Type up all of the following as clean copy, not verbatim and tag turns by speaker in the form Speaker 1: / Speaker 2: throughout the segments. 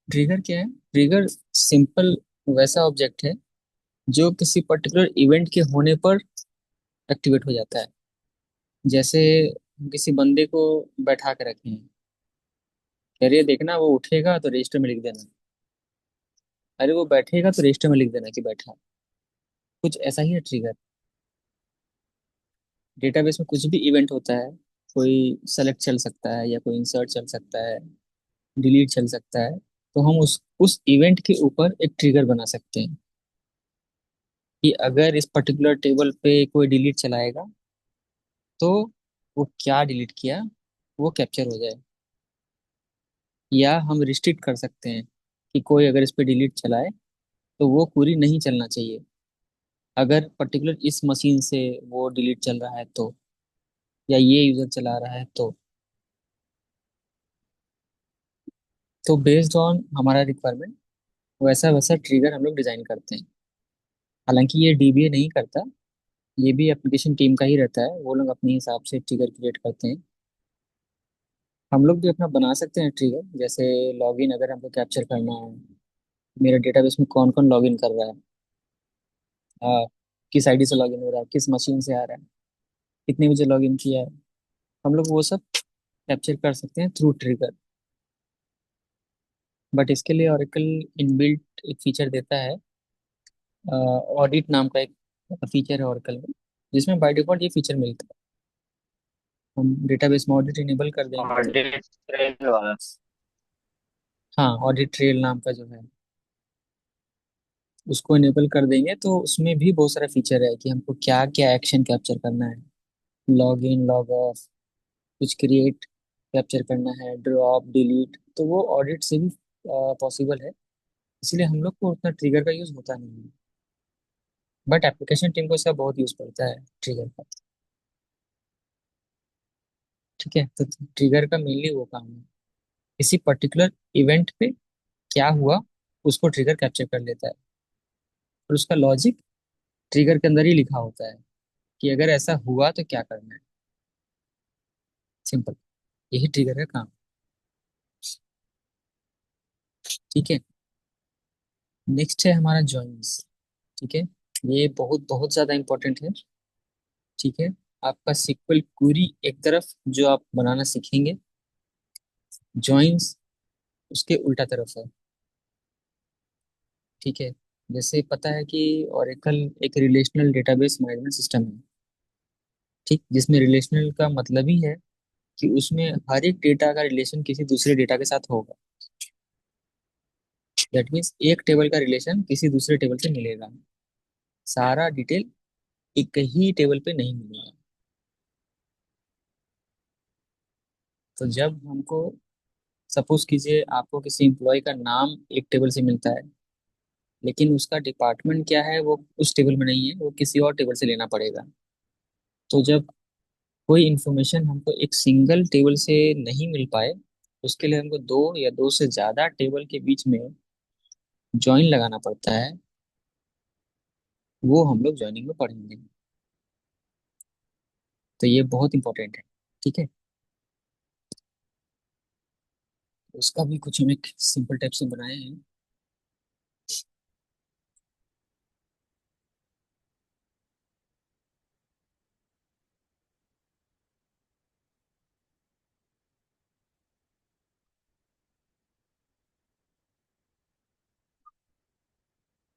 Speaker 1: Trigger क्या है? Trigger simple वैसा ऑब्जेक्ट है जो किसी पर्टिकुलर इवेंट के होने पर एक्टिवेट हो जाता है। जैसे हम किसी बंदे को बैठा के रखे हैं, कह रही है देखना वो उठेगा तो रजिस्टर में लिख देना। अरे वो बैठेगा तो रजिस्टर में लिख देना कि बैठा। कुछ ऐसा ही है ट्रिगर। डेटाबेस में कुछ भी इवेंट होता है, कोई सेलेक्ट चल सकता है या कोई इंसर्ट चल सकता है, डिलीट चल सकता है, तो हम उस इवेंट के ऊपर एक ट्रिगर बना सकते हैं कि अगर इस पर्टिकुलर टेबल पे कोई डिलीट चलाएगा तो वो क्या डिलीट किया वो कैप्चर हो जाए। या हम रिस्ट्रिक्ट कर सकते हैं कि कोई अगर इस पे डिलीट चलाए तो वो पूरी नहीं चलना चाहिए, अगर पर्टिकुलर इस मशीन से वो डिलीट चल रहा है तो, या ये यूजर चला रहा है तो बेस्ड ऑन हमारा रिक्वायरमेंट वैसा वैसा ट्रिगर हम लोग डिजाइन करते हैं। हालांकि ये डीबीए नहीं करता, ये भी एप्लीकेशन टीम का ही रहता है, वो लोग अपने हिसाब से ट्रिगर क्रिएट करते हैं। हम लोग भी अपना बना सकते हैं ट्रिगर, जैसे लॉगिन अगर हमको कैप्चर करना है, मेरा डेटाबेस में कौन कौन लॉगिन कर रहा है, किस आईडी से लॉगिन हो रहा है, किस मशीन से आ रहा है, कितने बजे लॉगिन किया है, हम लोग वो सब कैप्चर कर सकते हैं थ्रू ट्रिगर। बट इसके लिए ओरेकल इनबिल्ट एक फीचर देता है, ऑडिट नाम का एक फीचर है ओरेकल में, जिसमें बाय डिफॉल्ट ये फीचर मिलता है। हम डेटाबेस में ऑडिट इनेबल कर देंगे तो,
Speaker 2: ऑडिट ट्रेल वाला।
Speaker 1: हाँ ऑडिट ट्रेल नाम का जो है उसको इनेबल कर देंगे तो उसमें भी बहुत सारा फीचर है कि हमको क्या क्या एक्शन कैप्चर करना है। लॉग इन, लॉग ऑफ, कुछ क्रिएट कैप्चर करना है, ड्रॉप, डिलीट, तो वो ऑडिट से भी पॉसिबल है। इसलिए हम लोग को उतना ट्रिगर का यूज होता नहीं है, बट एप्लीकेशन टीम को इसका बहुत यूज पड़ता है ट्रिगर का। ठीक है, तो ट्रिगर का मेनली वो काम है, किसी पर्टिकुलर इवेंट पे क्या हुआ उसको ट्रिगर कैप्चर कर लेता है, और उसका लॉजिक ट्रिगर के अंदर ही लिखा होता है कि अगर ऐसा हुआ तो क्या करना है। सिंपल, यही ट्रिगर का काम। ठीक है, नेक्स्ट है हमारा जॉइंस। ठीक है, ये बहुत बहुत ज्यादा इंपॉर्टेंट है। ठीक है, आपका सिक्वल क्वेरी एक तरफ जो आप बनाना सीखेंगे, जॉइंस उसके उल्टा तरफ है। ठीक है, जैसे पता है कि ओरेकल एक रिलेशनल डेटाबेस मैनेजमेंट सिस्टम है। ठीक, जिसमें रिलेशनल का मतलब ही है कि उसमें हर एक डेटा का रिलेशन किसी दूसरे डेटा के साथ होगा। दैट मीन्स एक टेबल का रिलेशन किसी दूसरे टेबल से मिलेगा, सारा डिटेल एक ही टेबल पे नहीं मिलेगा। तो जब हमको, सपोज कीजिए आपको किसी एम्प्लॉय का नाम एक टेबल से मिलता है, लेकिन उसका डिपार्टमेंट क्या है वो उस टेबल में नहीं है, वो किसी और टेबल से लेना पड़ेगा। तो जब कोई इंफॉर्मेशन हमको एक सिंगल टेबल से नहीं मिल पाए, उसके लिए हमको दो या दो से ज्यादा टेबल के बीच में ज्वाइन लगाना पड़ता है। वो हम लोग ज्वाइनिंग में पढ़ेंगे, तो ये बहुत इंपॉर्टेंट है। ठीक है, उसका भी कुछ हम एक सिंपल टाइप से बनाए हैं।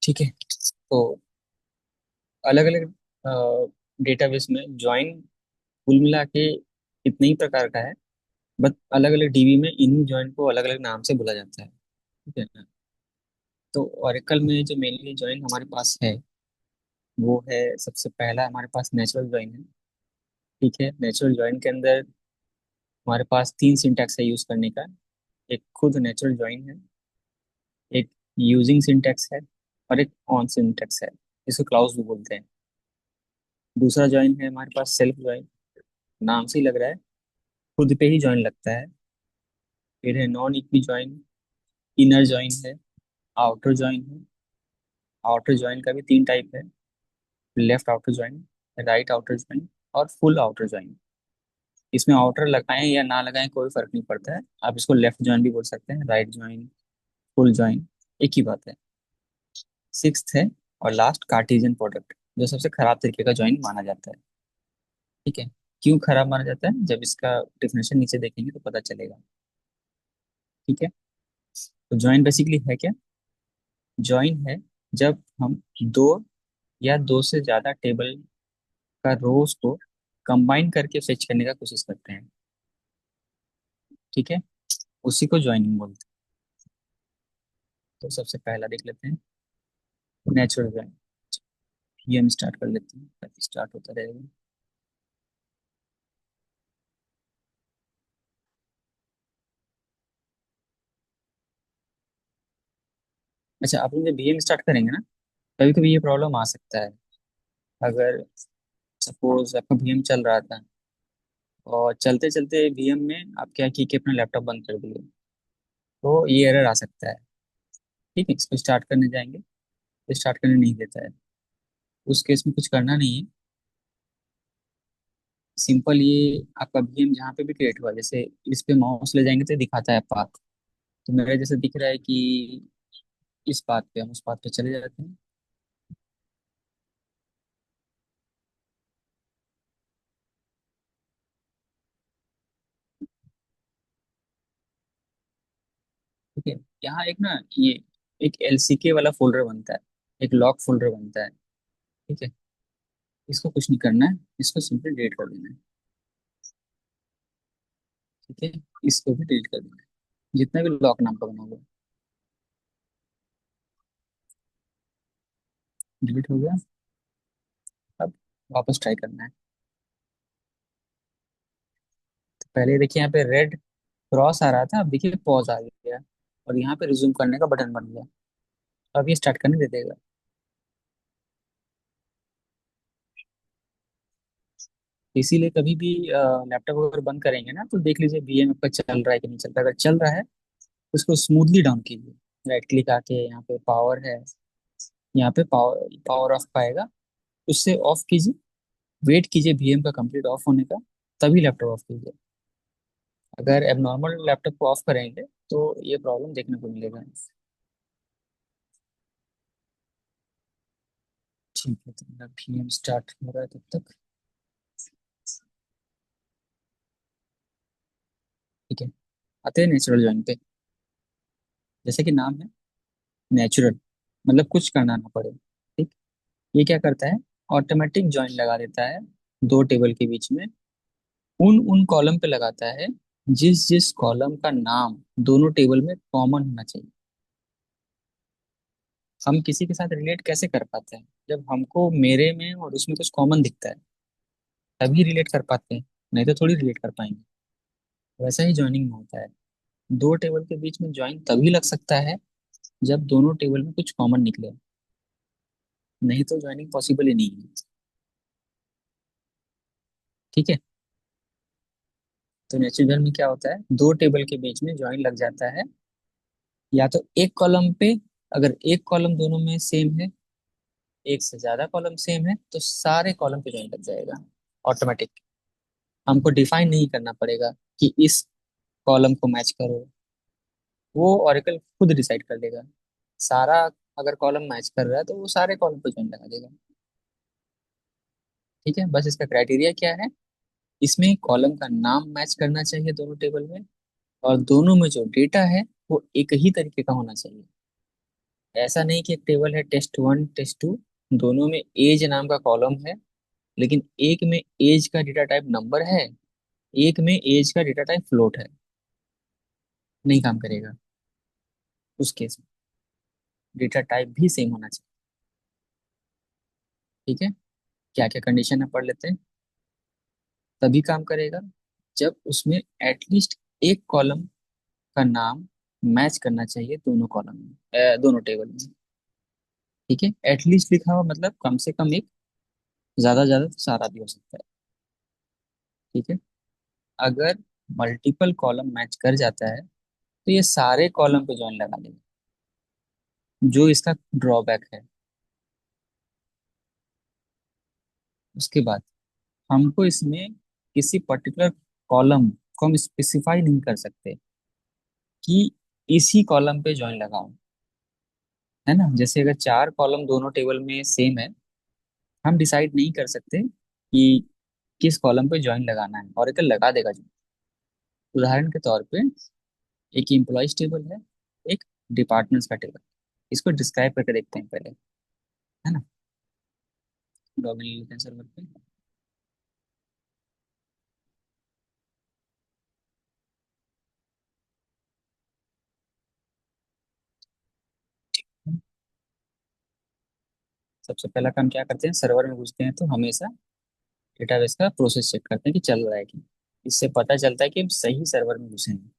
Speaker 1: ठीक है, तो अलग अलग डेटाबेस में ज्वाइन कुल मिला के कितने ही प्रकार का है, बट अलग अलग डीबी में इन्हीं ज्वाइन को अलग अलग नाम से बोला जाता है। ठीक है ना? तो ओरेकल में जो मेनली ज्वाइन हमारे पास है वो है, सबसे पहला हमारे पास नेचुरल ज्वाइन है। ठीक है, नेचुरल ज्वाइन के अंदर हमारे पास तीन सिंटैक्स है यूज करने का। एक खुद नेचुरल ज्वाइन है, एक यूजिंग सिंटैक्स है, और एक ऑन सिंटैक्स है, इसको क्लाउज भी बोलते हैं। दूसरा ज्वाइन है हमारे पास सेल्फ ज्वाइन, नाम से ही लग रहा है खुद पे ही ज्वाइन लगता है। फिर है non equi join, inner join है, आउटर ज्वाइन है। आउटर ज्वाइन का भी तीन टाइप है, left outer join, right outer join, और फुल आउटर ज्वाइन। इसमें आउटर लगाएं या ना लगाएं कोई फर्क नहीं पड़ता है, आप इसको लेफ्ट ज्वाइन भी बोल सकते हैं, राइट ज्वाइन, फुल ज्वाइन, एक ही बात है। सिक्स्थ है और लास्ट, कार्टेशियन प्रोडक्ट, जो सबसे खराब तरीके का ज्वाइन माना जाता है। ठीक है। क्यों खराब माना जाता है, जब इसका डिफिनेशन नीचे देखेंगे तो पता चलेगा। ठीक है। तो ज्वाइन बेसिकली है क्या? ज्वाइन है जब हम दो या दो से ज्यादा टेबल का रोज को कंबाइन करके फेच करने का कोशिश करते हैं। ठीक है। उसी को ज्वाइनिंग बोलते हैं। तो सबसे पहला देख लेते हैं, नेचुरल ज्वाइन। ये हम स्टार्ट कर लेते हैं ताकि स्टार्ट होता रहेगा। अच्छा, आप लोग जब बीएम स्टार्ट करेंगे ना, कभी कभी ये प्रॉब्लम आ सकता है। अगर सपोज आपका बीएम चल रहा था और चलते चलते बीएम में आप क्या किए कि अपना लैपटॉप बंद कर दिए, तो ये एरर आ सकता है। ठीक है, इसको स्टार्ट करने जाएंगे तो स्टार्ट करने नहीं देता है। उस केस में कुछ करना नहीं है। सिंपल, ये आपका बीएम जहाँ पे भी क्रिएट हुआ, जैसे इस पे माउस ले जाएंगे तो दिखाता है पाथ। तो मेरे जैसे दिख रहा है कि इस पाथ पे, हम उस पाथ पे चले जाते हैं। ठीक है। यहाँ एक ना, ये एक एलसीके वाला फोल्डर बनता है, एक लॉक फोल्डर बनता है। ठीक है। इसको कुछ नहीं करना है, इसको सिंपली डिलीट कर देना है। ठीक है। इसको भी डिलीट कर देना है, जितना भी लॉक नाम का बना हुआ है। डिलीट हो गया। अब वापस ट्राई करना है। तो पहले देखिए यहाँ पे रेड क्रॉस आ रहा था, अब देखिए पॉज आ गया, और यहाँ पे रिज्यूम करने का बटन बन गया। अब ये स्टार्ट करने दे देगा। इसीलिए कभी भी लैपटॉप अगर बंद करेंगे ना, तो देख लीजिए बीएम आपका चल रहा है कि नहीं चल रहा है। अगर चल रहा है तो उसको स्मूथली डाउन कीजिए। राइट क्लिक आके यहाँ पे पावर है, यहाँ पे पावर पावर ऑफ पाएगा, उससे ऑफ कीजिए। वेट कीजिए बीएम का कंप्लीट ऑफ होने का, तभी लैपटॉप ऑफ कीजिए। अगर एबनॉर्मल लैपटॉप को ऑफ करेंगे तो ये प्रॉब्लम देखने को मिलेगा। ठीक है, तो मेरा बीएम स्टार्ट हो रहा है तब तक। ठीक है। आते हैं नेचुरल जॉइन पे। जैसे कि नाम है नेचुरल, मतलब कुछ करना ना पड़े। ठीक। ये क्या करता है, ऑटोमेटिक जॉइन लगा देता है दो टेबल के बीच में। उन उन कॉलम पे लगाता है जिस जिस कॉलम का नाम दोनों टेबल में कॉमन होना चाहिए। हम किसी के साथ रिलेट कैसे कर पाते हैं, जब हमको मेरे में और उसमें कुछ कॉमन दिखता है, तभी रिलेट कर पाते हैं, नहीं तो थोड़ी रिलेट कर पाएंगे। वैसा ही ज्वाइनिंग में होता है। दो टेबल के बीच में ज्वाइन तभी लग सकता है जब दोनों टेबल में कुछ कॉमन निकले, नहीं तो ज्वाइनिंग पॉसिबल ही नहीं है। ठीक है। तो नेचुरल में क्या होता है, दो टेबल के बीच में ज्वाइन लग जाता है, या तो एक कॉलम पे, अगर एक कॉलम दोनों में सेम है, एक से ज्यादा कॉलम सेम है, तो सारे कॉलम पे ज्वाइन लग जाएगा ऑटोमेटिक। हमको डिफाइन नहीं करना पड़ेगा कि इस कॉलम को मैच करो, वो ऑरेकल खुद डिसाइड कर लेगा। सारा, अगर कॉलम मैच कर रहा है तो वो सारे कॉलम पे ज्वाइन लगा देगा। ठीक है। बस इसका क्राइटेरिया क्या है, इसमें कॉलम का नाम मैच करना चाहिए दोनों टेबल में, और दोनों में जो डेटा है वो एक ही तरीके का होना चाहिए। ऐसा नहीं कि एक टेबल है टेस्ट 1 टेस्ट 2, दोनों में एज नाम का कॉलम है, लेकिन एक में एज का डेटा टाइप नंबर है, एक में एज का डेटा टाइप फ्लोट है, नहीं काम करेगा। उस केस में डेटा टाइप भी सेम होना चाहिए। ठीक है। क्या क्या कंडीशन है पढ़ लेते हैं। तभी काम करेगा जब उसमें एटलीस्ट एक कॉलम का नाम मैच करना चाहिए दोनों कॉलम में, दोनों टेबल में। ठीक है। एटलीस्ट लिखा हुआ मतलब कम से कम एक, ज्यादा ज्यादा तो सारा भी हो सकता है। ठीक है। अगर मल्टीपल कॉलम मैच कर जाता है तो ये सारे कॉलम पे जॉइन लगा देगा, जो इसका ड्रॉबैक है। उसके बाद हमको इसमें किसी पर्टिकुलर कॉलम को हम स्पेसिफाई नहीं कर सकते कि इसी कॉलम पे जॉइन लगाओ, है ना। जैसे अगर चार कॉलम दोनों टेबल में सेम है, हम डिसाइड नहीं कर सकते कि किस कॉलम पे जॉइन लगाना है, और एक लगा देगा जो। उदाहरण के तौर पे एक एम्प्लॉयज टेबल है, एक डिपार्टमेंट्स का टेबल। इसको डिस्क्राइब करके देखते हैं पहले, है ना। लॉगिन सर्वर पे सबसे पहला काम क्या करते हैं, सर्वर में घुसते हैं तो हमेशा डेटाबेस का प्रोसेस चेक करते हैं कि चल रहा है कि। इससे पता चलता है कि हम सही सर्वर में घुसे हैं।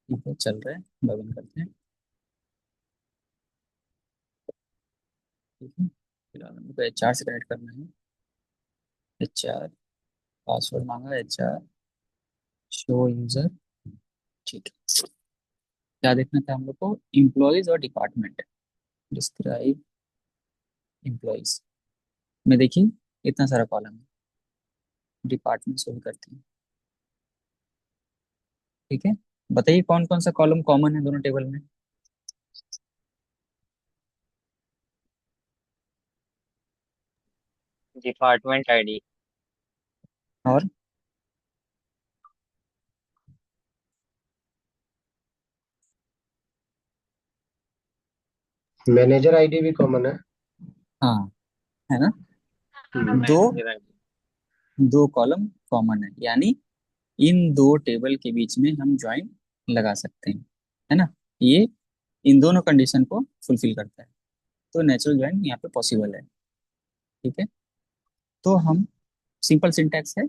Speaker 1: ठीक है, चल रहा है, लॉगिन करते हैं। ठीक है, फिलहाल हमको HR से कनेक्ट करना है। HR, पासवर्ड मांगा, HR शो यूजर। ठीक है, क्या देखना था हम लोग को, इम्प्लॉयज और डिपार्टमेंट। डिस्क्राइब इम्प्लॉयज में देखिए इतना सारा कॉलम है। डिपार्टमेंट शो करते हैं। ठीक है, बताइए कौन कौन सा कॉलम कॉमन है दोनों टेबल में।
Speaker 2: Department ID.
Speaker 1: और
Speaker 3: मैनेजर आईडी भी कॉमन है।
Speaker 1: हाँ, है ना। दो
Speaker 2: मैनेजर आईडी।
Speaker 1: दो कॉलम कॉमन है, यानी इन दो टेबल के बीच में हम ज्वाइन लगा सकते हैं, है ना। ये इन दोनों कंडीशन को फुलफिल करता है, तो नेचुरल ज्वाइन यहाँ पे पॉसिबल है। ठीक है, तो हम, सिंपल सिंटैक्स है,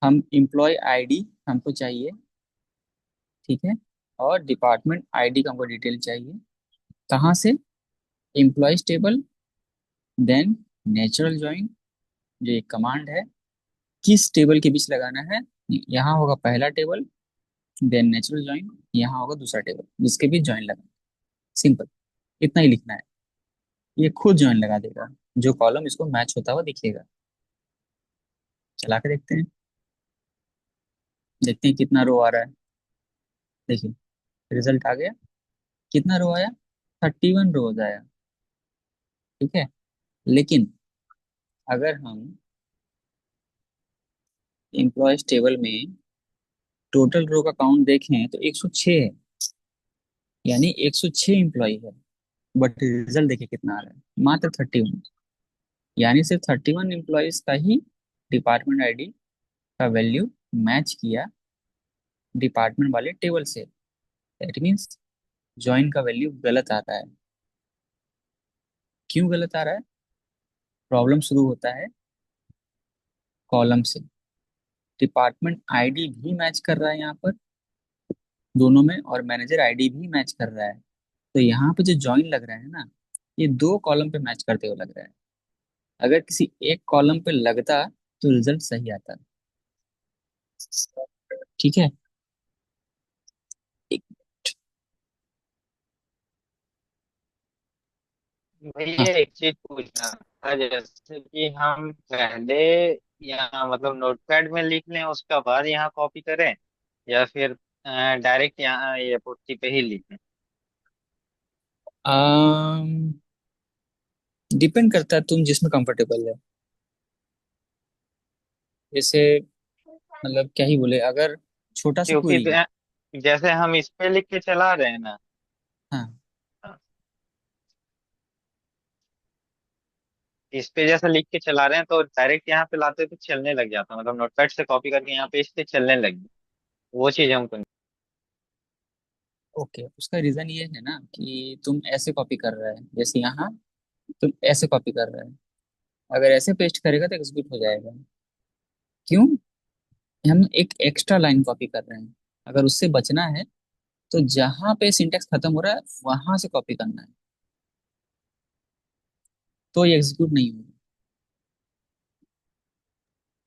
Speaker 1: हम एम्प्लॉय आईडी हमको चाहिए। ठीक है, और डिपार्टमेंट आईडी का हमको डिटेल चाहिए। कहाँ से, employees table, then natural join, जो एक कमांड है। किस टेबल के बीच लगाना है, यहाँ होगा पहला टेबल, देन नेचुरल ज्वाइन, यहाँ होगा दूसरा टेबल जिसके बीच ज्वाइन लगाना। सिंपल, इतना ही लिखना है। ये खुद ज्वाइन लगा देगा, जो कॉलम इसको मैच होता हुआ दिखेगा। चला के देखते हैं, देखते हैं कितना रो आ रहा है। देखिए, रिजल्ट आ गया। कितना रो आया, 31 रोज आया। ठीक है, लेकिन अगर हम एम्प्लॉयज टेबल में टोटल रो का काउंट देखें तो 106 है, यानी 106 एम्प्लॉय है। बट रिजल्ट देखिए कितना आ रहा है, मात्र 31। यानी सिर्फ 31 एम्प्लॉयज का ही डिपार्टमेंट आईडी का वैल्यू मैच किया डिपार्टमेंट वाले टेबल से। दैट मीन्स ज्वाइन का वैल्यू गलत आ रहा है। क्यों गलत आ रहा है, प्रॉब्लम शुरू होता है कॉलम से। डिपार्टमेंट आईडी भी मैच कर रहा है यहाँ पर दोनों में, और मैनेजर आईडी भी मैच कर रहा है। तो यहाँ पे जो ज्वाइन लग रहा है ना, ये दो कॉलम पे मैच करते हुए लग रहा है। अगर किसी एक कॉलम पे लगता तो रिजल्ट सही आता। ठीक है, एक, हाँ।
Speaker 2: भैया एक चीज पूछना था, जैसे कि हम पहले यहाँ मतलब नोटपैड में लिख लें उसका बाद यहाँ कॉपी करें, या फिर डायरेक्ट यहाँ ये पुट्टी पे ही लिखें।
Speaker 1: डिपेंड करता है तुम जिसमें कंफर्टेबल है। जैसे, मतलब क्या ही बोले, अगर छोटा सा
Speaker 2: क्योंकि
Speaker 1: क्वेरी है।
Speaker 2: जैसे हम इस पे लिख के चला रहे हैं ना,
Speaker 1: हाँ,
Speaker 2: इस पे जैसे लिख के चला रहे हैं तो डायरेक्ट यहाँ पे लाते तो चलने लग जाता, मतलब नोटपैड से कॉपी करके यहाँ पे इससे चलने लगी। वो चीज हमको नहीं।
Speaker 1: ओके, उसका रीजन ये है ना कि तुम ऐसे कॉपी कर रहे हैं, जैसे यहाँ तुम ऐसे कॉपी कर रहे हैं। अगर ऐसे पेस्ट करेगा तो एग्जीक्यूट हो जाएगा। क्यों, हम एक एक्स्ट्रा लाइन कॉपी कर रहे हैं। अगर उससे बचना है तो जहां पे सिंटेक्स खत्म हो रहा है वहां से कॉपी करना है, तो ये एग्जीक्यूट नहीं होगा।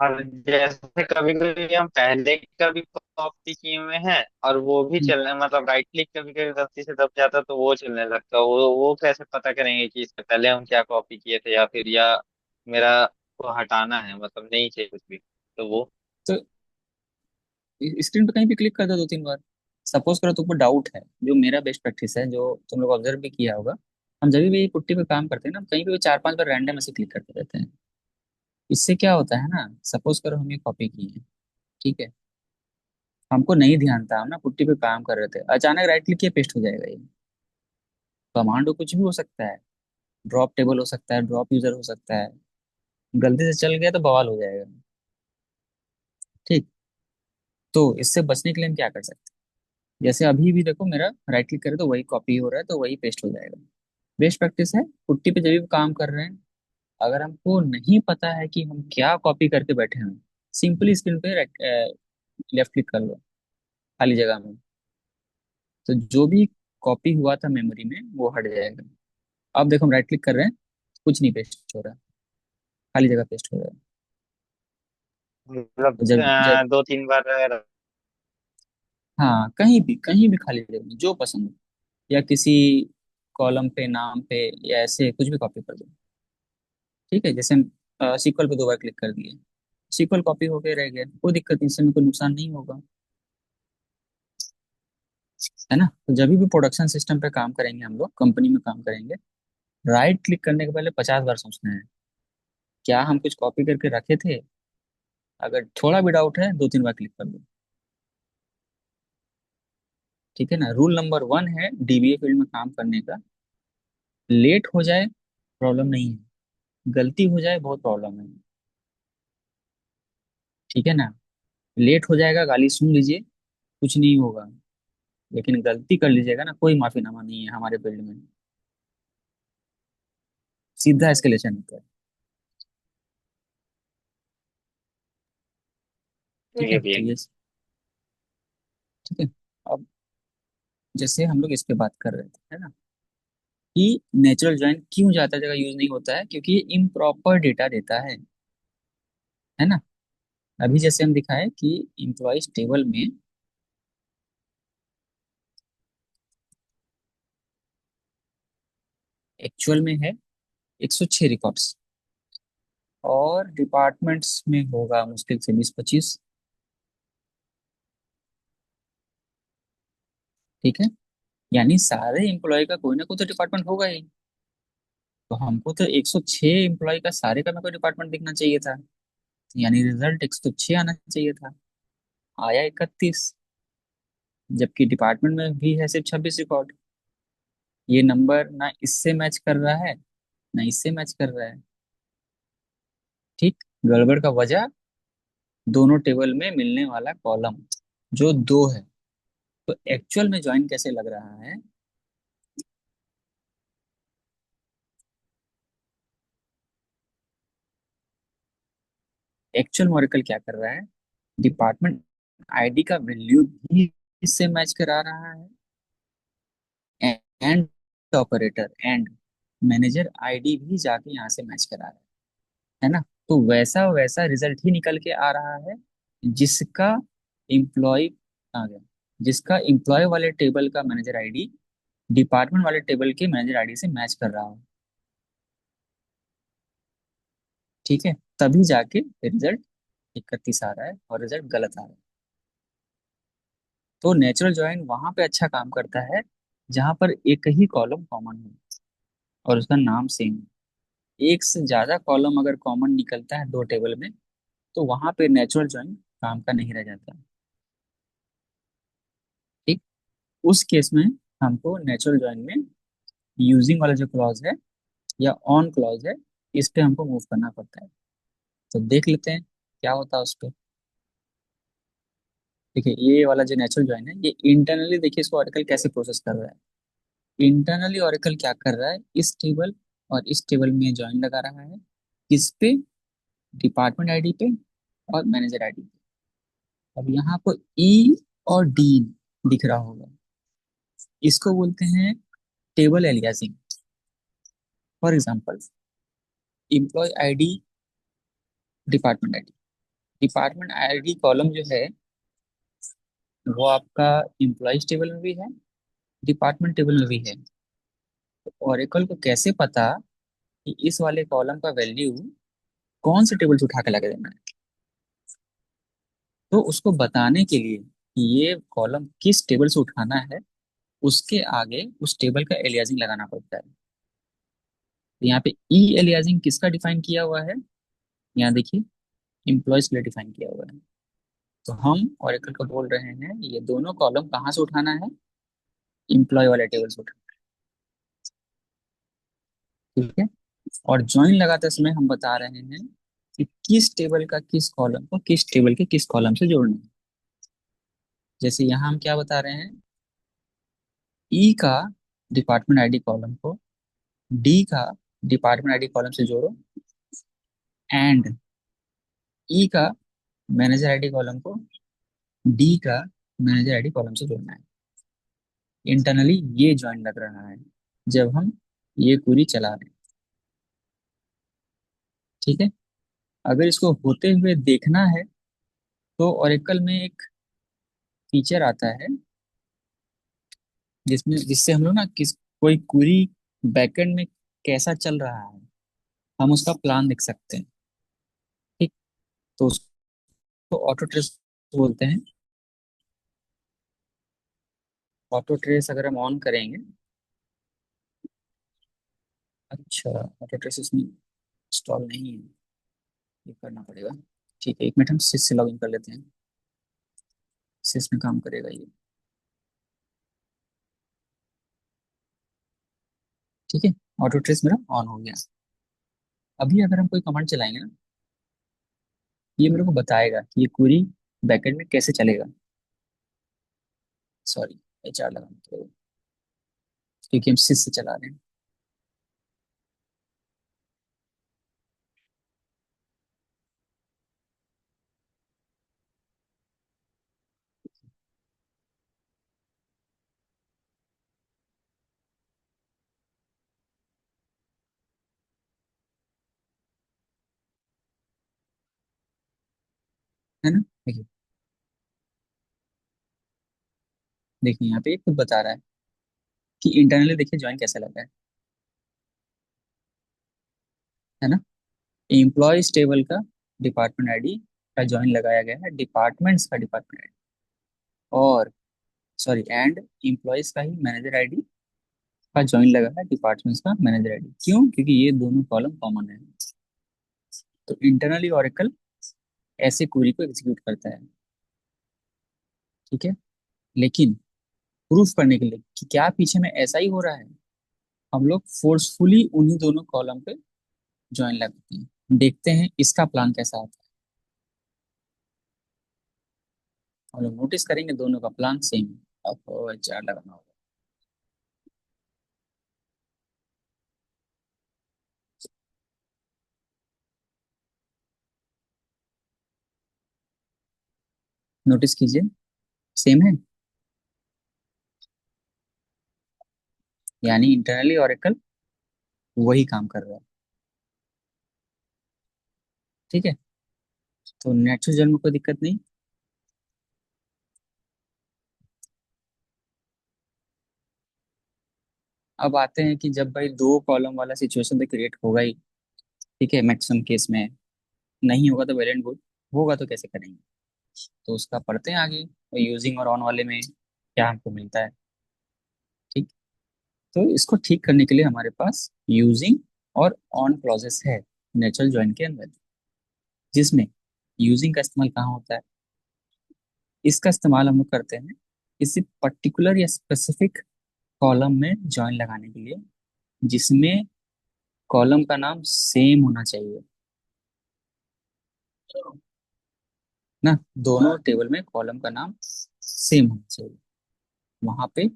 Speaker 2: और जैसे कभी कभी हम पहले का भी कॉपी किए हुए हैं और वो भी
Speaker 1: हम्म,
Speaker 2: चलने, मतलब राइट क्लिक कभी कभी गलती से दब जाता तो वो चलने लगता, वो कैसे पता करेंगे कि इससे पहले हम क्या कॉपी किए थे, या फिर या मेरा को हटाना है, मतलब नहीं चाहिए कुछ भी, तो वो।
Speaker 1: तो स्क्रीन पे कहीं भी क्लिक कर दो 2 3 बार। सपोज करो तुमको डाउट है, जो मेरा बेस्ट प्रैक्टिस है, जो तुम लोग ऑब्जर्व भी किया होगा, हम जब भी पुट्टी पे काम करते हैं ना, कहीं पे भी 4 5 बार रैंडम ऐसे क्लिक करते रहते हैं। इससे क्या होता है ना, सपोज करो हम ये कॉपी किए हैं, ठीक है, हमको नहीं ध्यान था, हम ना पुट्टी पे काम कर रहे थे, अचानक राइट क्लिक किया, पेस्ट हो जाएगा ये। कमांड हो, कुछ भी हो सकता है, ड्रॉप टेबल हो सकता है, ड्रॉप यूजर हो सकता है, गलती से चल गया तो बवाल हो जाएगा। ठीक। तो इससे बचने के लिए हम क्या कर सकते हैं, जैसे अभी भी देखो मेरा राइट क्लिक करे तो वही कॉपी हो रहा है, तो वही पेस्ट हो जाएगा। बेस्ट प्रैक्टिस है, पुट्टी पे जब भी काम कर रहे हैं, अगर हमको नहीं पता है कि हम क्या कॉपी करके बैठे हैं, सिंपली स्क्रीन पे लेफ्ट क्लिक कर लो खाली जगह में, तो जो भी कॉपी हुआ था मेमोरी में वो हट जाएगा। अब देखो हम राइट क्लिक कर रहे हैं, कुछ नहीं पेस्ट हो रहा, खाली जगह पेस्ट हो रहा है।
Speaker 2: मतलब
Speaker 1: तो जब
Speaker 2: 2 3 बार
Speaker 1: हाँ, कहीं भी खाली जगह में जो पसंद हो, या किसी कॉलम पे, नाम पे, या ऐसे कुछ भी कॉपी कर दो। ठीक है, जैसे हम सीक्वल पे 2 बार क्लिक कर दिए, सीक्वल कॉपी होके रह गया, कोई दिक्कत नहीं, इससे हमें कोई नुकसान नहीं होगा, है ना। तो जब भी प्रोडक्शन सिस्टम पे काम करेंगे, हम लोग कंपनी में काम करेंगे, राइट क्लिक करने के पहले 50 बार सोचना है, क्या हम कुछ कॉपी करके रखे थे। अगर थोड़ा भी डाउट है, 2 3 बार क्लिक कर दो। ठीक है ना, रूल नंबर 1 है डीबीए फील्ड में काम करने का, लेट हो जाए प्रॉब्लम नहीं है, गलती हो जाए बहुत प्रॉब्लम है। ठीक है ना, लेट हो जाएगा, गाली सुन लीजिए, कुछ नहीं होगा, लेकिन गलती कर लीजिएगा ना, कोई माफीनामा नहीं है हमारे फील्ड में, सीधा एस्केलेशन होता है। ठीक
Speaker 2: ये
Speaker 1: है,
Speaker 2: भी
Speaker 1: तो
Speaker 2: है।
Speaker 1: ये ठीक है। अब जैसे हम लोग इस पे बात कर रहे थे, है ना, कि नेचुरल जॉइन क्यों ज्यादा जगह यूज नहीं होता है, क्योंकि ये इम्प्रॉपर डेटा देता है ना। अभी जैसे हम दिखाए कि इम्प्लॉइज टेबल में एक्चुअल में है 106 रिकॉर्ड्स, और डिपार्टमेंट्स में होगा मुश्किल से 20 25। ठीक है, यानी सारे एम्प्लॉय का कोई ना कोई तो डिपार्टमेंट होगा ही। तो हमको तो 106 एम्प्लॉय का सारे का ना कोई डिपार्टमेंट दिखना चाहिए था, यानी रिजल्ट 106 आना चाहिए था, आया 31। जबकि डिपार्टमेंट में भी है सिर्फ 26 रिकॉर्ड। ये नंबर ना इससे मैच कर रहा है, ना इससे मैच कर रहा है। ठीक, गड़बड़ का वजह दोनों टेबल में मिलने वाला कॉलम जो 2 है। तो एक्चुअल में ज्वाइन कैसे लग रहा है, एक्चुअल में ओरेकल क्या कर रहा है, डिपार्टमेंट आईडी का वैल्यू भी इससे मैच करा रहा है, and operator and manager ID भी जाके यहाँ से मैच करा रहा है ना। तो वैसा वैसा रिजल्ट ही निकल के आ रहा है, जिसका एम्प्लॉय आ गया, जिसका एम्प्लॉय वाले टेबल का मैनेजर आईडी डिपार्टमेंट वाले टेबल के मैनेजर आईडी से मैच कर रहा हो। ठीक है, तभी जाके रिजल्ट 31 आ रहा है और रिजल्ट गलत आ रहा है। तो नेचुरल ज्वाइन वहां पे अच्छा काम करता है जहां पर एक ही कॉलम कॉमन हो और उसका नाम सेम हो। एक से ज्यादा कॉलम अगर कॉमन निकलता है 2 टेबल में, तो वहां पे नेचुरल ज्वाइन काम का नहीं रह जाता। ठीक, उस केस में हमको नेचुरल ज्वाइन में यूजिंग वाला जो क्लॉज है या ऑन क्लॉज है, इस पे हमको मूव करना पड़ता है। तो देख लेते हैं क्या होता है उस पे। देखिए, ये वाला जो नेचुरल ज्वाइन है, ये इंटरनली देखिए इसको ऑरेकल कैसे प्रोसेस कर रहा है। इंटरनली ऑरेकल क्या कर रहा है, इस टेबल और इस टेबल में ज्वाइन लगा रहा है, किस पे, डिपार्टमेंट आईडी पे और मैनेजर आईडी पे। अब यहाँ को ई और डी दिख रहा होगा, इसको बोलते हैं table aliasing. For example, employee ID, department ID, department ID column जो है वो आपका एम्प्लॉयज टेबल में भी है, डिपार्टमेंट टेबल में भी है। तो ऑरेकल को कैसे पता कि इस वाले कॉलम का वैल्यू कौन से टेबल से उठा के लगा देना है। तो उसको बताने के लिए कि ये कॉलम किस टेबल से उठाना है, उसके आगे उस टेबल का एलियासिंग लगाना पड़ता है। तो यहाँ पे ई एलियासिंग किसका डिफाइन किया हुआ है, यहाँ देखिए, इम्प्लॉयज के लिए डिफाइन किया हुआ है। तो हम ऑरेकल को बोल रहे हैं ये दोनों कॉलम कहाँ से उठाना है, इम्प्लॉय वाले टेबल से उठाना है, ठीक है। और ज्वाइन लगाते समय हम बता रहे हैं कि किस टेबल का किस कॉलम को किस टेबल के किस कॉलम से जोड़ना है। जैसे यहाँ हम क्या बता रहे हैं, ई का डिपार्टमेंट आईडी कॉलम को डी का डिपार्टमेंट आईडी कॉलम से जोड़ो, एंड ई का मैनेजर आईडी कॉलम को डी का मैनेजर आईडी कॉलम से जोड़ना है। इंटरनली ये ज्वाइन लग रहा है जब हम ये क्वेरी चला रहे हैं, ठीक है। अगर इसको होते हुए देखना है तो ओरेकल में एक फीचर आता है जिसमें जिससे हम लोग ना किस कोई क्वेरी बैकएंड में कैसा चल रहा है हम उसका प्लान देख सकते हैं, ठीक। तो उसको ऑटो ट्रेस बोलते हैं। ऑटो ट्रेस अगर हम ऑन करेंगे, अच्छा ऑटो ट्रेस इसमें इंस्टॉल नहीं है, ये करना पड़ेगा। ठीक है, एक मिनट हम सिस से लॉगिन कर लेते हैं, सिस में काम करेगा ये, ठीक है। ऑटो ट्रेस मेरा ऑन हो गया। अभी अगर हम कोई कमांड चलाएंगे ना, ये मेरे को बताएगा कि ये क्वेरी बैकएंड में कैसे चलेगा। सॉरी, एचआर लगाना पड़ेगा क्योंकि हम सिस से चला रहे हैं। है ना, देखिए, देखिए यहाँ पे खुद बता रहा है कि इंटरनली देखिए ज्वाइन कैसे लगा है ना। एम्प्लॉयज टेबल का डिपार्टमेंट आईडी का ज्वाइन लगाया गया है डिपार्टमेंट्स का डिपार्टमेंट आईडी, और सॉरी एंड एम्प्लॉयज का ही मैनेजर आईडी का ज्वाइन लगा है डिपार्टमेंट्स का मैनेजर आईडी। क्यों? क्योंकि ये दोनों कॉलम कॉमन है। तो इंटरनली ऑरेकल ऐसे क्वेरी को एग्जीक्यूट करता है, ठीक है। लेकिन प्रूफ करने के लिए कि क्या पीछे में ऐसा ही हो रहा है, हम लोग फोर्सफुली उन्हीं दोनों कॉलम पे ज्वाइन लगाते हैं, देखते हैं इसका प्लान कैसा आता है। हम लोग नोटिस करेंगे दोनों का प्लान सेम है। अब चार लगाना होगा। नोटिस कीजिए, सेम है। यानी इंटरनली ऑरेकल वही काम कर रहा है, ठीक है। तो नेचुरल जन्म में कोई दिक्कत नहीं। अब आते हैं कि जब भाई दो कॉलम वाला सिचुएशन तो क्रिएट होगा ही, ठीक है, मैक्सिमम केस में। नहीं होगा तो वेल एंड गुड, होगा तो कैसे करेंगे, तो उसका पढ़ते हैं आगे। यूजिंग और ऑन वाले में क्या हमको मिलता है, ठीक। तो इसको ठीक करने के लिए हमारे पास यूजिंग और ऑन क्लॉजेस है नेचुरल ज्वाइन के अंदर, जिसमें यूजिंग का इस्तेमाल कहाँ होता है, इसका इस्तेमाल हम लोग करते हैं किसी पर्टिकुलर या स्पेसिफिक कॉलम में ज्वाइन लगाने के लिए, जिसमें कॉलम का नाम सेम होना चाहिए ना, दोनों टेबल में कॉलम का नाम सेम होना चाहिए, वहां पे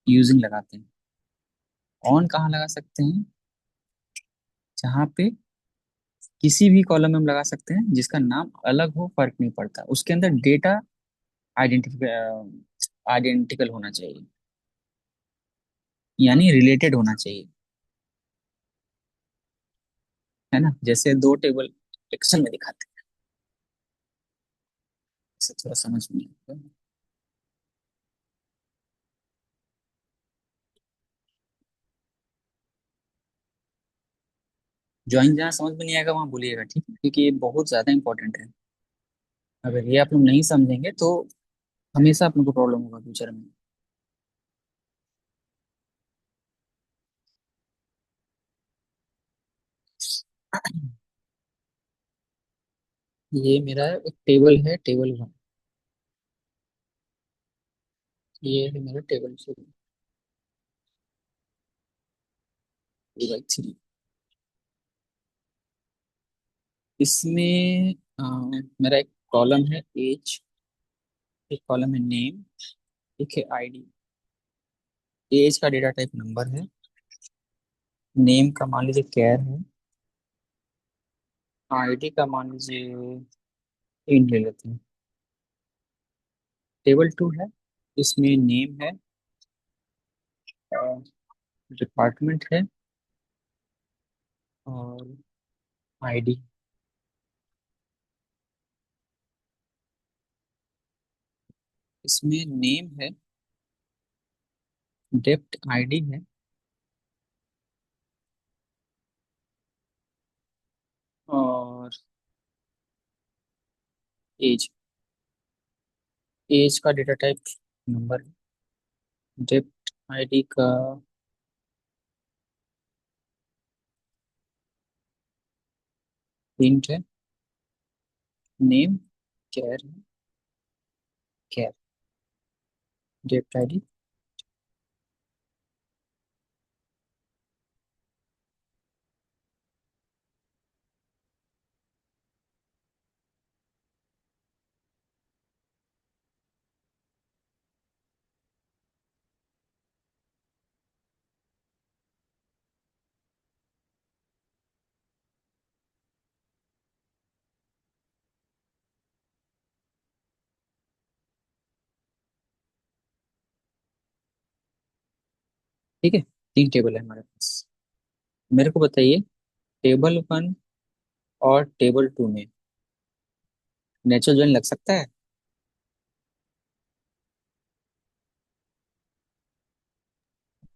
Speaker 1: यूजिंग लगाते हैं। ऑन कहाँ लगा सकते हैं, जहाँ पे किसी भी कॉलम में हम लगा सकते हैं जिसका नाम अलग हो, फर्क नहीं पड़ता, उसके अंदर डेटा आइडेंटिकल होना चाहिए, यानी रिलेटेड होना चाहिए, है ना। जैसे दो टेबल एक्सेल में दिखाते हैं, इससे थोड़ा समझ में आता है। ज्वाइन जहाँ समझ में नहीं आएगा वहां भूलिएगा, ठीक है, क्योंकि ये बहुत ज्यादा इंपॉर्टेंट है। अगर ये आप लोग नहीं समझेंगे तो हमेशा आप लोग को प्रॉब्लम होगा फ्यूचर में। ये मेरा एक टेबल है, टेबल 1। ये है मेरा टेबल 2/3। इसमें मेरा एक कॉलम है एज, एक कॉलम है नेम, एक है आईडी। एज का डेटा टाइप नंबर है, नेम का मान लीजिए कैर है, आईडी का मान लीजिए इन ले लेते हैं। टेबल 2 है, इसमें नेम है, डिपार्टमेंट है और आईडी। इसमें नेम है, डेप्ट आईडी है और एज। एज का डेटा टाइप नंबर है, डेप्ट आईडी का हिंट है, नेम कैर है, कैर, डेप्ट आईडी। ठीक है, 3 टेबल है हमारे पास। मेरे को बताइए, टेबल 1 और टेबल 2 में नेचुरल जॉइन लग सकता है?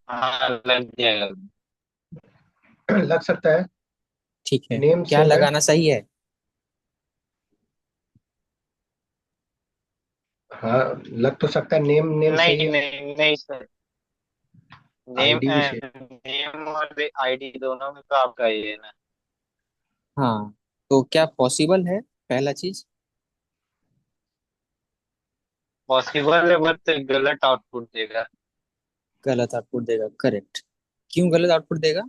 Speaker 2: हाँ, लग जाएगा।
Speaker 3: लग सकता है।
Speaker 1: ठीक है,
Speaker 3: नेम
Speaker 1: क्या
Speaker 3: सेम है।
Speaker 1: लगाना सही है?
Speaker 3: हाँ, लग तो सकता है, नेम नेम सही
Speaker 2: नहीं
Speaker 3: है।
Speaker 2: नहीं नहीं सर। नेम
Speaker 3: आईडी भी सेम।
Speaker 2: नेम और आईडी दोनों में तो आपका ही है ना।
Speaker 1: हाँ, तो क्या पॉसिबल है पहला चीज?
Speaker 2: पॉसिबल है बट गलत आउटपुट देगा।
Speaker 1: गलत आउटपुट देगा, करेक्ट। क्यों गलत आउटपुट देगा?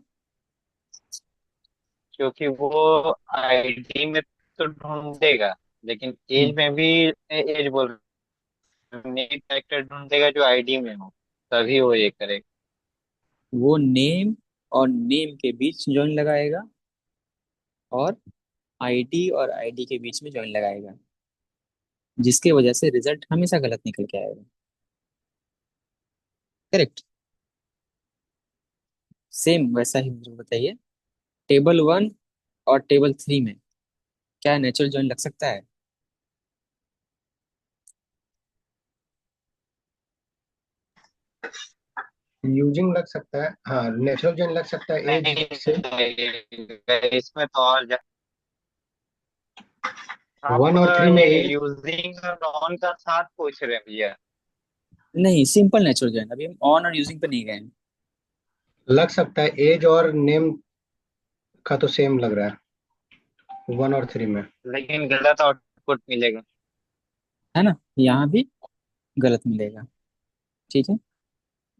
Speaker 2: क्योंकि वो आईडी में तो ढूंढेगा, लेकिन
Speaker 1: हम्म,
Speaker 2: एज में भी एज बोल नेम कैरेक्टर ढूंढेगा जो आईडी में हो, तभी वो ये करेगा।
Speaker 1: वो नेम और नेम के बीच जॉइन लगाएगा और आईडी और आईडी के बीच में जॉइन लगाएगा, जिसके वजह से रिजल्ट हमेशा गलत निकल के आएगा। करेक्ट। सेम वैसा ही मुझे बताइए, टेबल 1 और टेबल 3 में क्या नेचुरल जॉइन लग सकता है?
Speaker 3: यूजिंग लग सकता है, हाँ, नेचुरल जॉइन लग सकता है एज
Speaker 2: नहीं
Speaker 3: से।
Speaker 2: इसमें तो और आप
Speaker 3: 1 और 3 में
Speaker 2: ये
Speaker 3: एज।
Speaker 2: यूजिंग और ऑन का साथ पूछ रहे हैं भैया।
Speaker 1: नहीं, सिंपल नेचुरल जॉइन, अभी हम ऑन और यूजिंग पे नहीं गए हैं।
Speaker 3: लग सकता है एज और नेम का तो सेम लग रहा है 1 और 3 में।
Speaker 2: लेकिन गलत आउटपुट मिलेगा।
Speaker 1: है ना, यहाँ भी गलत मिलेगा। ठीक है,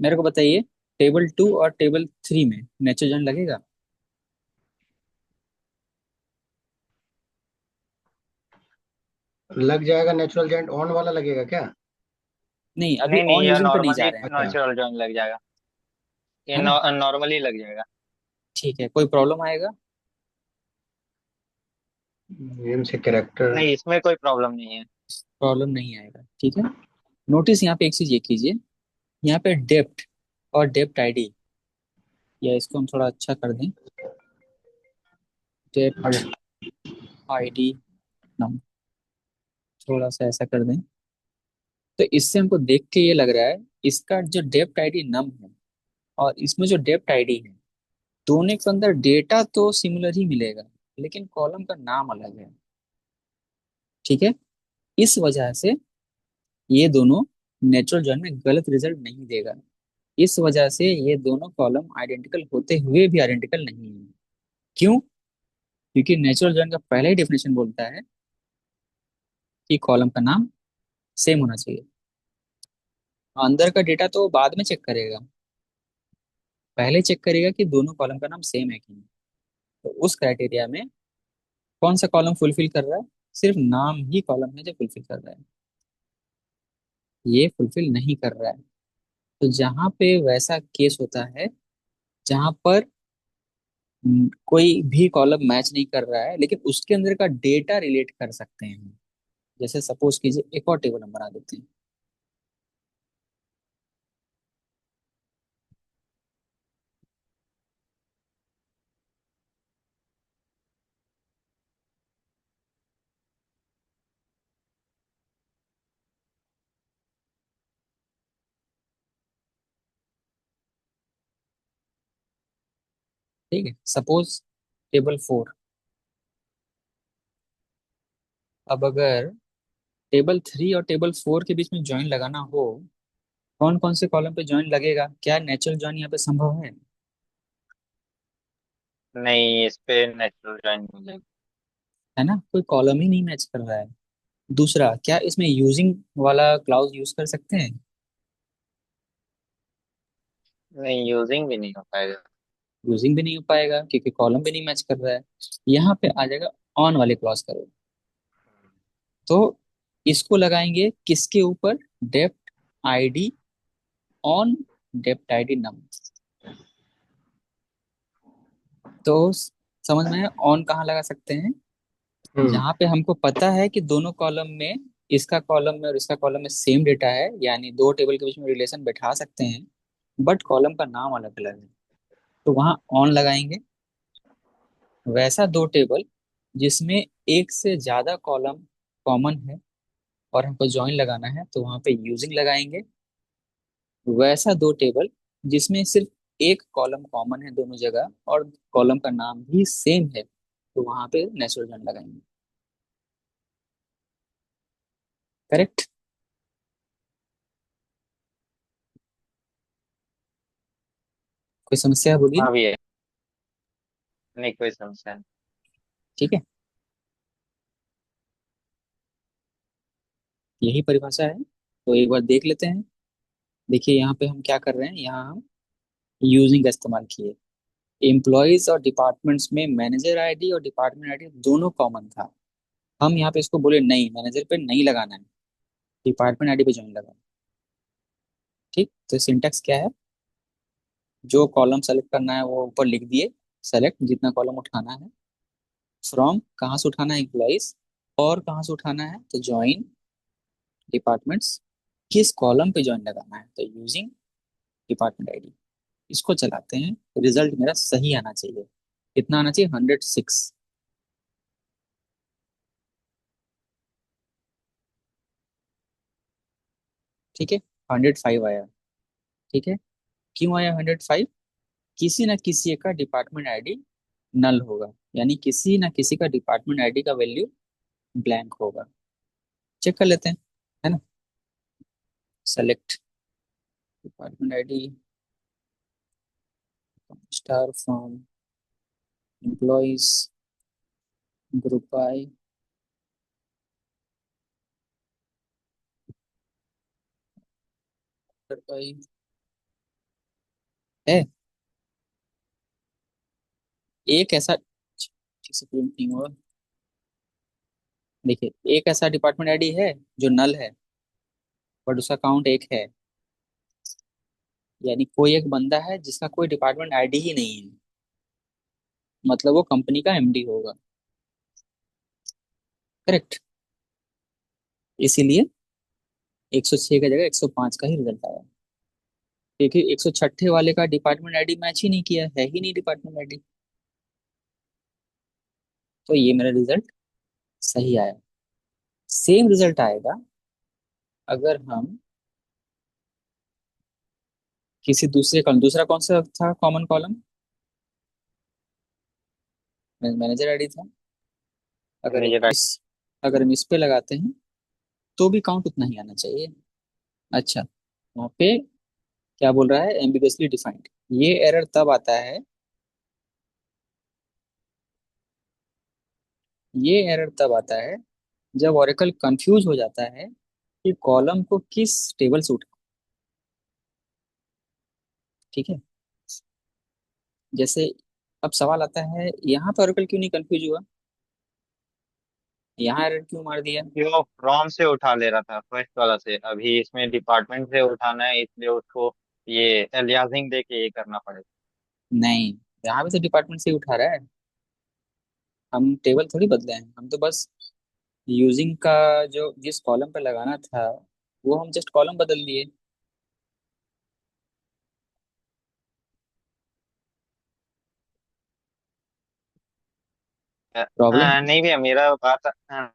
Speaker 1: मेरे को बताइए, टेबल 2 और टेबल 3 में नेचुरल जॉइन लगेगा?
Speaker 3: लग जाएगा, नेचुरल जॉइंट ऑन वाला लगेगा क्या?
Speaker 1: नहीं, अभी
Speaker 2: नहीं नहीं,
Speaker 1: ऑन
Speaker 2: यह
Speaker 1: यूजिंग पे नहीं जा
Speaker 2: नॉर्मली
Speaker 1: रहे हैं।
Speaker 3: अच्छा।
Speaker 2: नेचुरल जॉइन लग जाएगा। ये
Speaker 1: है ना,
Speaker 2: नॉर्मली लग जाएगा।
Speaker 1: ठीक है, कोई प्रॉब्लम आएगा?
Speaker 3: नेम से कैरेक्टर।
Speaker 2: नहीं, इसमें कोई प्रॉब्लम नहीं है।
Speaker 1: प्रॉब्लम नहीं आएगा, ठीक है। नोटिस यहाँ पे एक चीज ये कीजिए, यहाँ पे डेप्ट और डेप्ट आईडी, या इसको हम थोड़ा अच्छा कर दें, डेप्ट आईडी नम, थोड़ा सा ऐसा कर दें। तो इससे हमको देख के ये लग रहा है, इसका जो डेप्ट आईडी नम है और इसमें जो डेप्ट आईडी है, दोनों के अंदर डेटा तो सिमिलर ही मिलेगा, लेकिन कॉलम का नाम अलग है। ठीक है, इस वजह से ये दोनों नेचुरल जॉइन में गलत रिजल्ट नहीं देगा। इस वजह से ये दोनों कॉलम आइडेंटिकल होते हुए भी आइडेंटिकल नहीं है। क्यों? क्योंकि नेचुरल जॉइन का पहला ही डेफिनेशन बोलता है कि कॉलम का नाम सेम होना चाहिए। अंदर का डेटा तो बाद में चेक करेगा, पहले चेक करेगा कि दोनों कॉलम का नाम सेम है कि नहीं। तो उस क्राइटेरिया में कौन सा कॉलम फुलफिल कर रहा है? सिर्फ नाम ही कॉलम है जो फुलफिल कर रहा है, ये फुलफिल नहीं कर रहा है। तो जहां पे वैसा केस होता है जहां पर कोई भी कॉलम मैच नहीं कर रहा है लेकिन उसके अंदर का डेटा रिलेट कर सकते हैं, जैसे सपोज कीजिए एक और टेबल हम बना देते हैं। ठीक है, सपोज टेबल 4। अब अगर टेबल 3 और टेबल 4 के बीच में ज्वाइन लगाना हो, कौन कौन से कॉलम पे ज्वाइन लगेगा? क्या नेचुरल ज्वाइन यहाँ पे संभव है?
Speaker 2: नहीं, इस पे नेचुरल जॉइन मिलेगा।
Speaker 1: है ना, कोई कॉलम ही नहीं मैच कर रहा है। दूसरा, क्या इसमें यूजिंग वाला क्लाउज यूज कर सकते हैं?
Speaker 2: नहीं, यूजिंग भी नहीं हो पाएगा।
Speaker 1: यूजिंग भी नहीं हो पाएगा क्योंकि कॉलम भी नहीं मैच कर रहा है। यहाँ पे आ जाएगा ऑन वाले क्लॉज का रोल। तो इसको लगाएंगे किसके ऊपर? Depth ID on depth ID num. तो समझ में है ऑन कहाँ लगा सकते हैं?
Speaker 3: हम्म।
Speaker 1: जहाँ पे हमको पता है कि दोनों कॉलम में, इसका कॉलम में और इसका कॉलम में सेम डेटा है, यानी दो टेबल के बीच में रिलेशन बैठा सकते हैं, बट कॉलम का नाम अलग अलग है, तो वहाँ ऑन लगाएंगे। वैसा दो टेबल जिसमें एक से ज्यादा कॉलम कॉमन है और हमको ज्वाइन लगाना है, तो वहाँ पे यूजिंग लगाएंगे। वैसा दो टेबल जिसमें सिर्फ एक कॉलम कॉमन है दोनों जगह और कॉलम का नाम भी सेम है, तो वहाँ पे नेचुरल ज्वाइन लगाएंगे। करेक्ट? कोई समस्या है बोलिए।
Speaker 2: हाँ भी है। नहीं, कोई समस्या नहीं।
Speaker 1: ठीक है, यही परिभाषा है। तो एक बार देख लेते हैं। देखिए यहाँ पे हम क्या कर रहे हैं, यहाँ हम यूजिंग का इस्तेमाल किए। एम्प्लॉयज और डिपार्टमेंट्स में मैनेजर आईडी और डिपार्टमेंट आईडी दोनों कॉमन था। हम यहाँ पे इसको बोले नहीं, मैनेजर पे नहीं लगाना है, डिपार्टमेंट आईडी पे ज्वाइन लगा। ठीक, तो सिंटेक्स क्या है? जो कॉलम सेलेक्ट करना है वो ऊपर लिख दिए, सेलेक्ट जितना कॉलम उठाना है। फ्रॉम कहाँ से उठाना है? एम्प्लॉयज। और कहाँ से उठाना है? तो ज्वाइन डिपार्टमेंट्स। किस कॉलम पे ज्वाइन लगाना है? तो यूजिंग डिपार्टमेंट आईडी। इसको चलाते हैं, रिजल्ट मेरा सही आना चाहिए। कितना आना चाहिए? 106। ठीक है, 105 आया। ठीक है, क्यों आया 105? किसी ना किसी का डिपार्टमेंट आईडी नल होगा, यानी किसी ना किसी का डिपार्टमेंट आईडी का वैल्यू ब्लैंक होगा। चेक कर लेते हैं, है ना। Select department ID star from employees group by by है। एक ऐसा, ठीक से प्रिंट नहीं हुआ। देखिए एक ऐसा डिपार्टमेंट आईडी है जो नल है, बट उसका काउंट एक है। यानी कोई एक बंदा है जिसका कोई डिपार्टमेंट आईडी ही नहीं है, मतलब वो कंपनी का एमडी होगा। करेक्ट? इसीलिए 106 की जगह 105 का ही रिजल्ट आया, क्योंकि 106 वाले का डिपार्टमेंट आईडी मैच ही नहीं किया है ही नहीं डिपार्टमेंट आईडी। तो ये मेरा रिजल्ट सही आया। सेम रिजल्ट आएगा अगर हम किसी दूसरे कॉलम, दूसरा कौन सा था कॉमन कॉलम? मैनेजर आईडी था। अगर
Speaker 2: मैनेजर।
Speaker 1: इस अगर हम इस पे लगाते हैं तो भी काउंट उतना ही आना चाहिए। अच्छा, वहाँ पे क्या बोल रहा है, एम्बिगुअसली डिफाइंड। ये एरर तब आता है, ये एरर तब आता है जब ओरेकल कंफ्यूज हो जाता है कि कॉलम को किस टेबल से उठा। ठीक है, जैसे अब सवाल आता है यहाँ पे ओरेकल क्यों नहीं कंफ्यूज हुआ, यहाँ एरर क्यों मार दिया।
Speaker 2: कि वो फ्रॉम से उठा ले रहा था फर्स्ट वाला से, अभी इसमें डिपार्टमेंट से उठाना है इसलिए उसको ये एलियासिंग दे के ये करना पड़ेगा।
Speaker 1: नहीं, यहाँ भी तो डिपार्टमेंट से ही उठा रहा है। हम टेबल थोड़ी बदले हैं, हम तो बस यूजिंग का जो जिस कॉलम पे लगाना था वो हम जस्ट कॉलम बदल दिए। प्रॉब्लम।
Speaker 2: नहीं भैया, मेरा बात